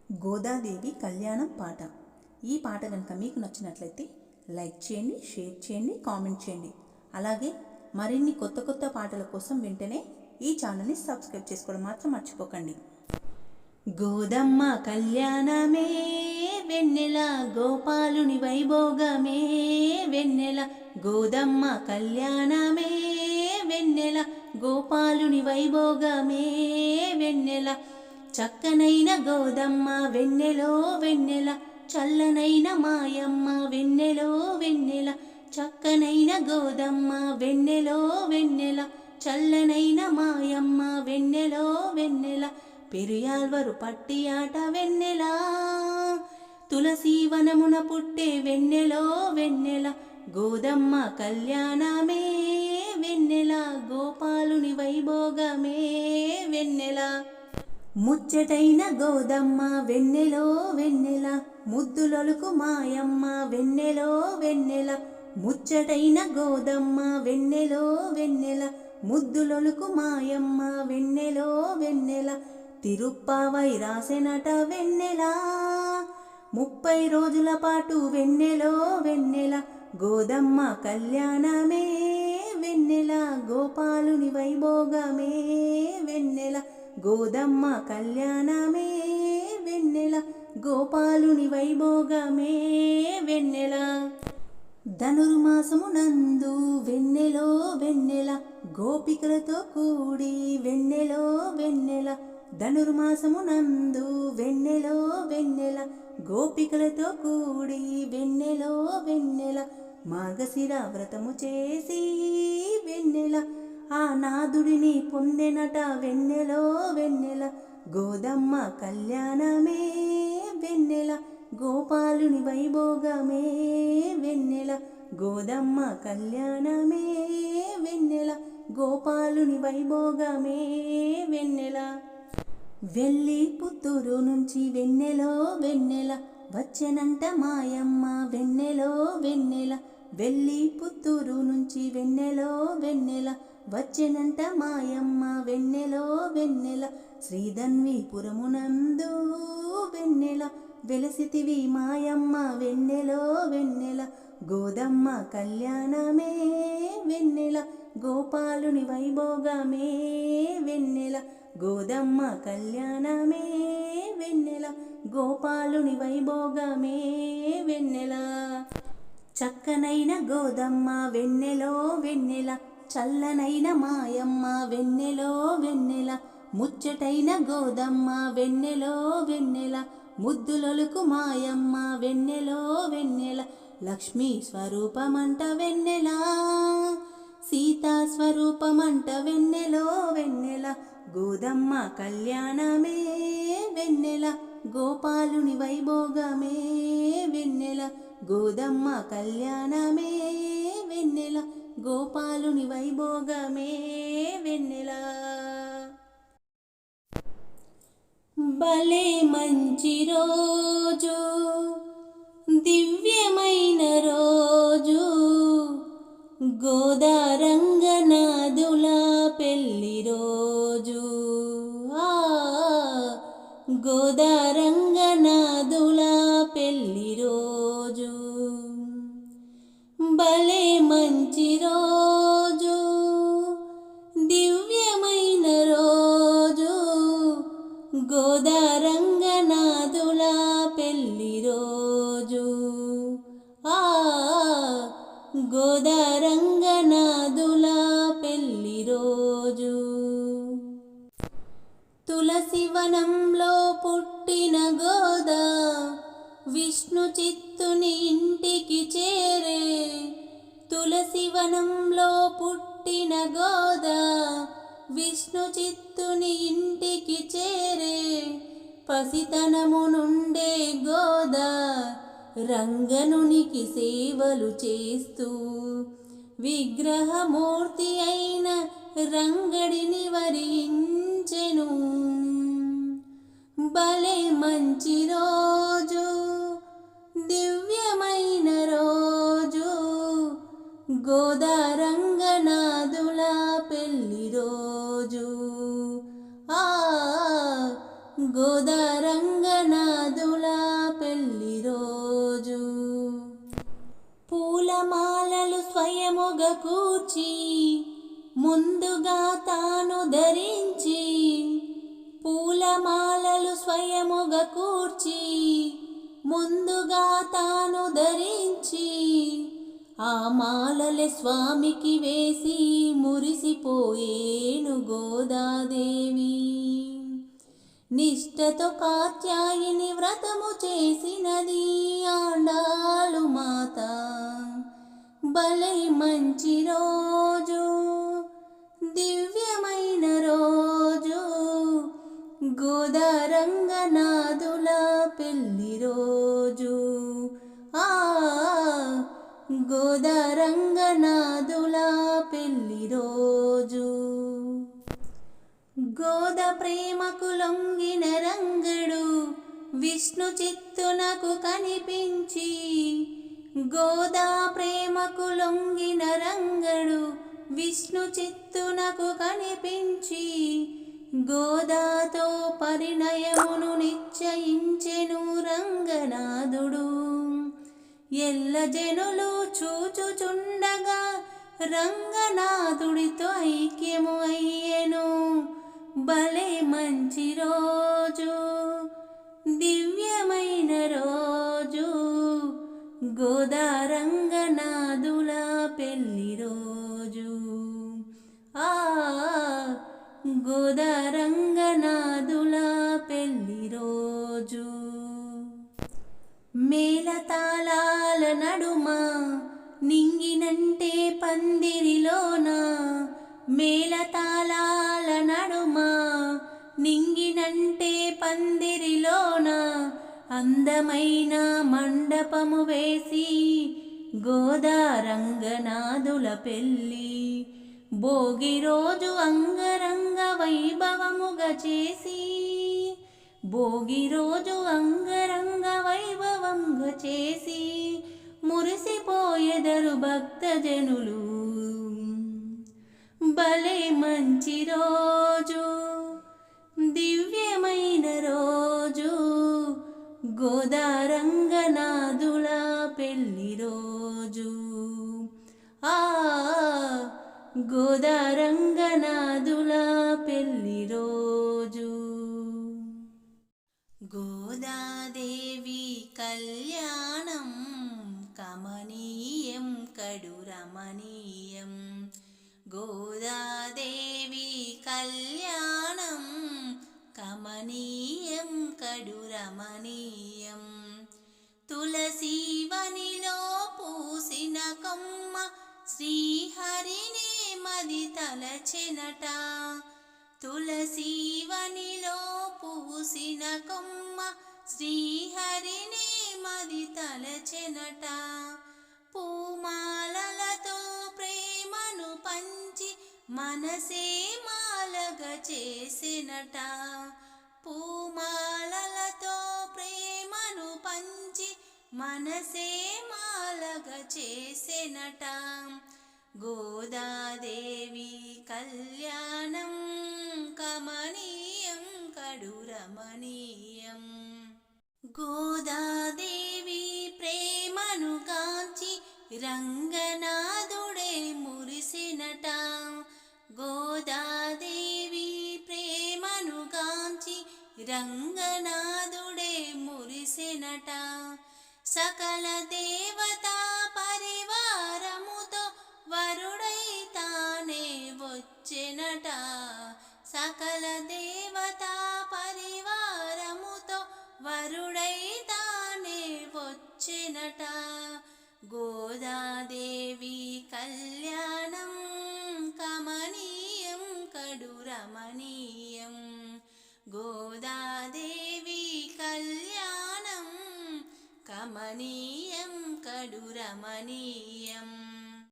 గోదాదేవి కళ్యాణం పాట. ఈ పాట కనుక మీకు నచ్చినట్లయితే లైక్ చేయండి, షేర్ చేయండి, కామెంట్ చేయండి. అలాగే మరిన్ని కొత్త కొత్త పాటల కోసం వెంటనే ఈ ఛానల్ని సబ్స్క్రైబ్ చేసుకోవడం మాత్రం మర్చిపోకండి. గోదమ్మ కళ్యాణమే వెన్నెల, గోపాలుని వైభోగమే వెన్నెల. గోదమ్మ కళ్యాణమే వెన్నెల, గోపాలుని వైభోగమే వెన్నెల. చక్కనైన గోదమ్మ వెన్నెలో వెన్నెల, చల్లనైన మాయమ్మ వెన్నెలో వెన్నెల. చక్కనైన గోదమ్మ వెన్నెలో వెన్నెల, చల్లనైన మాయమ్మ వెన్నెలో వెన్నెల. పెరియాల్వరు పట్టి ఆట వెన్నెల, తులసీవనమున పుట్టే వెన్నెలో వెన్నెల. గోదమ్మ కళ్యాణమే వెన్నెల, గోపాలుని వైభోగమే వెన్నెల. ముచ్చటైన గోదమ్మ వెన్నెలో వెన్నెల, ముద్దులొలుకు మాయమ్మ వెన్నెలో వెన్నెల. ముచ్చటైన గోదమ్మ వెన్నెలో వెన్నెల, ముద్దులొలుకు మాయమ్మ వెన్నెలో వెన్నెల. తిరుప్పావై రాసెనట వెన్నెల, 30 రోజుల పాటు వెన్నెలో వెన్నెల. గోదమ్మ కళ్యాణమే వెన్నెల, గోపాలుని వైభోగమే వెన్నెల. గోదమ్మ కళ్యాణమే వెన్నెల, గోపాలుని వైభోగమే వెన్నెల. ధనుర్మాసమునందు వెన్నెలో వెన్నెల, గోపికలతో కూడి వెన్నెలో వెన్నెల. ధనుర్మాసమునందు వెన్నెలో వెన్నెల, గోపికలతో కూడి వెన్నెలో వెన్నెల. మార్గశిర వ్రతము చేసి వెన్నెల, ఆ నాదుడిని పొందెనట వెన్నెలో వెన్నెల. గోదమ్మ కళ్యాణమే వెన్నెల, గోపాలుని వైభోగమే వెన్నెల. గోదమ్మ కళ్యాణమే వెన్నెల, గోపాలుని వైభోగమే వెన్నెల. వెళ్ళి పుత్తూరు నుంచి వెన్నెలో వెన్నెల, వచ్చెనంట మాయమ్మ వెన్నెలో వెన్నెల. వెళ్ళి పుత్తూరు నుంచి వెన్నెలో వెన్నెల, వచ్చెనంట మాయమ్మ వెన్నెలో వెన్నెల. శ్రీధన్వీపురమునందు వెన్నెల, వెలసితివి మాయమ్మ వెన్నెలో వెన్నెల. గోదమ్మ కళ్యాణమే వెన్నెల, గోపాలుని వైభోగమే వెన్నెల. గోదమ్మ కళ్యాణమే వెన్నెల, గోపాలుని వైభోగమే వెన్నెల. చక్కనైన గోదమ్మ వెన్నెలో వెన్నెల, చల్లనైన మాయమ్మ వెన్నెలో వెన్నెల. ముచ్చటైన గోదమ్మ వెన్నెలో వెన్నెల, ముద్దులొలుకు మాయమ్మ వెన్నెలో వెన్నెల. లక్ష్మీ స్వరూపమంట వెన్నెల, సీతా స్వరూపమంట వెన్నెలో వెన్నెల. గోదమ్మ కళ్యాణమే వెన్నెల, గోపాలుని వైభోగమే వెన్నెల. గోదమ్మ కళ్యాణమే వెన్నెల, గోపాలుని వైభోగమే వెన్నెల. భలే మంచి రోజు, దివ్యమైన రోజు, గోదారంగనాథుల పెళ్లి రోజు. గోదారంగనాథుల పెళ్లి రోజు. భలే మంచి రోజు, దివ్యమైన రోజు, గోదారంగనాథుల పెళ్లి రోజు. గోదారంగనాథుల పెళ్లి రోజు. తులసివనంలో పుట్టిన గోదా, విష్ణు చిత్తుని ఇంటికి చేరే. తులసివనంలో పుట్టిన గోదా, విష్ణు చిత్తుని ఇంటికి చేరే. పసితనము నుండే గోదా, రంగనునికి సేవలు చేస్తూ విగ్రహమూర్తి అయిన రంగడిని వరించెను. భలే మంచి రోజు, దివ్యమైన రోజు, గోదారంగనాథుల పెళ్లి రోజు. గోదారంగనాథుల స్వయముగ కూర్చి ముందుగా తాను ధరించి పూలమాలలు స్వయముగ కూర్చి ముందుగా తాను ధరించి ఆ మాలలే స్వామికి వేసి మురిసిపోయేను గోదాదేవి. నిష్టతో కాత్యాయిని వ్రతము చేసినది ఆండాలు మాత. భలే మంచి రోజు, దివ్యమైన రోజు, గోదారంగనాథుల పెళ్లి రోజు. గోదారంగనాథుల పెళ్లి రోజు. గోద ప్రేమకు లొంగిన రంగడు విష్ణు చిత్తునకు కనిపించి, గోదా ప్రేమకు లొంగిన రంగడు విష్ణు చిత్తునకు కనిపించి, గోదాతో పరిణయమును నిశ్చయించెను రంగనాథుడు. ఎల్ల జనులు చూచుచుండగా రంగనాథుడితో ఐక్యము అయ్యెను. భలే మంచి రోజు, దివ్యమైన రోజు, గోదారంగనాథుల పెళ్లి రోజు. గోదారంగనాథుల పెళ్లి రోజు. మేళతాళాల నడుమ నింగినంటే పందిరిలోన, మేళతాళాల నడుమ నింగినంటే పందిరిలోన, అందమైన మండపము వేసి గోదారంగనాథుల పెళ్లి భోగి రోజు అంగరంగ వైభవముగా చేసి, భోగి రోజు అంగరంగ వైభవంగా చేసి మురిసిపోయెదరు భక్తజనులు. భలే మంచి రోజు, దివ్యమైన రోజు, గోదారంగనాథుల పెళ్లి రోజు. గోదారంగనాథుల పెళ్లి రోజు. గోదాదేవి కళ్యాణం కమనీయం కడు రమణీయం. గోదాదేవి కళ్యాణం కమనీయం కడు రమణీయం. తులసీవనిలో పూసిన కొమ్మ శ్రీహరిని మది తలచెనట. తులసీవనిలో పూసిన కొమ్మ శ్రీహరిని మది తలచెనట. పూమాలలతో ప్రేమను పంచి మనసే మాలగా చేసినట. పూమాలలతో ప్రేమను పంచి మనసే మాలగా చేసినట. గోదాదేవి కళ్యాణం కమనీయం కడు రమణీయం. గోదాదేవి ప్రేమను కాంచి రంగనాథుడే మురిసినట. గోదాదేవి ప్రేమను కాంచి రంగనాథుడే మురిసినట. సకల దేవతా పరివారముతో వరుడై తానే వచ్చెనట. సకల దేవతా పరివారముతో వరుడై తానే వచ్చెనట. గోదాదేవి కళ్యాణం కమనీయం కడు రమణీయం. గోదాదేవి కళ్యాణం కమనీయం కడు రమణీయం.